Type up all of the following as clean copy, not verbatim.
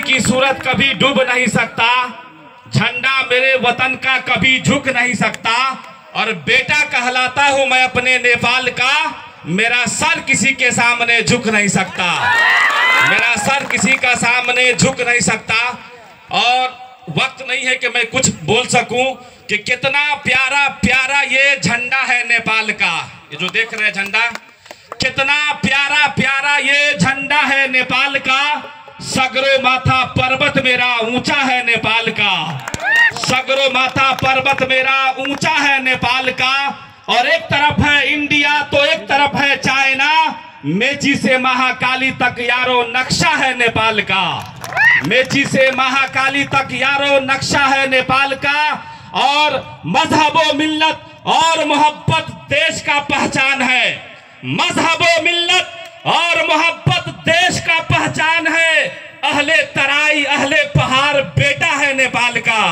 की सूरत कभी डूब नहीं सकता, झंडा मेरे वतन का कभी झुक नहीं सकता, और बेटा कहलाता हूं मैं अपने नेपाल का, मेरा सर किसी के सामने झुक नहीं सकता, मेरा सर किसी का सामने झुक नहीं सकता। और वक्त नहीं है कि मैं कुछ बोल सकूं कि कितना प्यारा प्यारा ये झंडा है नेपाल का। ये जो देख रहे हैं झंडा, कितना प्यारा प्यारा ये झंडा है नेपाल का। सगरो माथा पर्वत मेरा ऊंचा है नेपाल का, सगरो माथा पर्वत मेरा ऊंचा है नेपाल का। और एक तरफ है इंडिया तो एक तरफ है चाइना, मेची से महाकाली तक यारो नक्शा है नेपाल का, मेची से महाकाली तक यारो नक्शा है नेपाल का। और मजहबो मिल्लत और मोहब्बत देश का पहचान है, मजहबो मिल्लत और मोहब्बत देश का पहचान है। अहले तराई अहले पहाड़ बेटा है नेपाल का,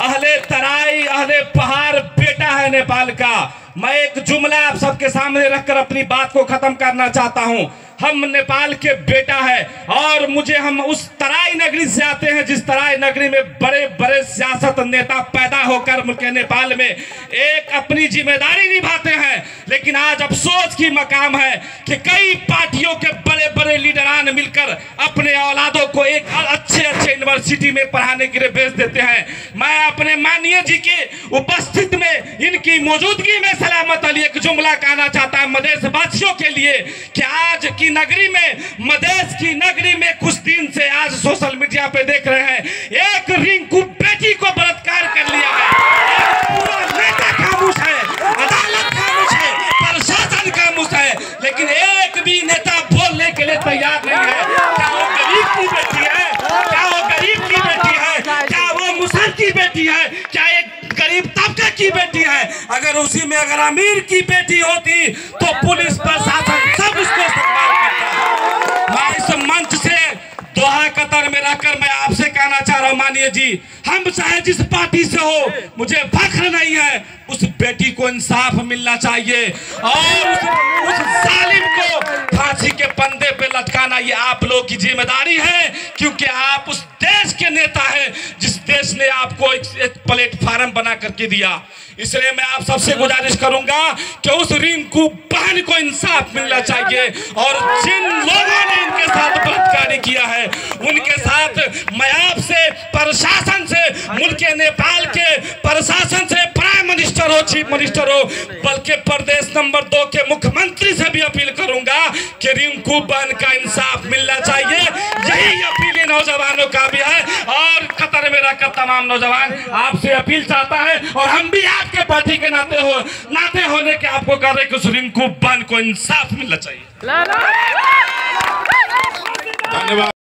अहले तराई अहले पहाड़ बेटा है नेपाल का। मैं एक जुमला आप सबके सामने रखकर अपनी बात को खत्म करना चाहता हूं। हम नेपाल के बेटा है और हम उस तराई नगरी से आते हैं जिस तराई नगरी में बड़े बड़े सियासत नेता पैदा होकर मुल्क नेपाल में एक अपनी जिम्मेदारी निभाते हैं। लेकिन आज अफसोस की मकाम है कि कई पार्टियों के बड़े बड़े लीडरान मिलकर अपने औलादों को एक अच्छे अच्छे यूनिवर्सिटी में पढ़ाने के लिए भेज देते हैं। मैं अपने माननीय जी के उपस्थित में इनकी मौजूदगी में सलामत अली एक जुमला कहना चाहता है मधेश वासियों के लिए कि आज की नगरी में, मधेश की नगरी में कुछ दिन से आज सोशल मीडिया पे देख रहे हैं एक रिंकू बेटी को बलात्कार कर लिया है। पूरा नेता खामोश है, अदालत खामोश है, प्रशासन खामोश है, लेकिन एक भी नेता बोलने के लिए तैयार नहीं है। क्या वो गरीब की बेटी है? क्या वो गरीब की बेटी है? क्या वो मुसलमान की बेटी है? क्या एक गरीब तबके की बेटी है? अगर उसी में अगर अमीर की बेटी होती तो पुलिस प्रशासन सब उसको इस्तेमाल करता। मैं इस मंच से दोहा कतर में रहकर मैं आपसे कहना चाह रहा हूं माननीय जी, हम चाहे जिस पार्टी से हो, मुझे फख्र नहीं है, उस बेटी को इंसाफ मिलना चाहिए और उस जालिम को फांसी के फंदे पे लटकाना ये आप लोग की जिम्मेदारी है, क्योंकि आप उस देश के नेता हैं जिस देश ने आपको एक प्लेटफार्म बना करके दिया। इसलिए मैं आप सबसे गुजारिश करूंगा कि उस रिंकू बहन को इंसाफ मिलना चाहिए और जिन लोगों ने इनके साथ बलात्कार किया है उनके साथ मैं आपसे प्रशासन से, मुल्क नेपाल के प्रशासन से, प्राइम मिनिस्टर हो, चीफ मिनिस्टर हो, बल्कि प्रदेश नंबर 2 के मुख्यमंत्री से भी अपील करूंगा कि रिंकू बहन का इंसाफ मिलना चाहिए। यही अपील नौजवानों का भी है और कतर में रहकर तमाम नौजवान आपसे अपील चाहता है और हम भी आपके पार्टी के नाते होने के आपको कर रहे कि उस रिंकू बहन को इंसाफ मिलना चाहिए। धन्यवाद।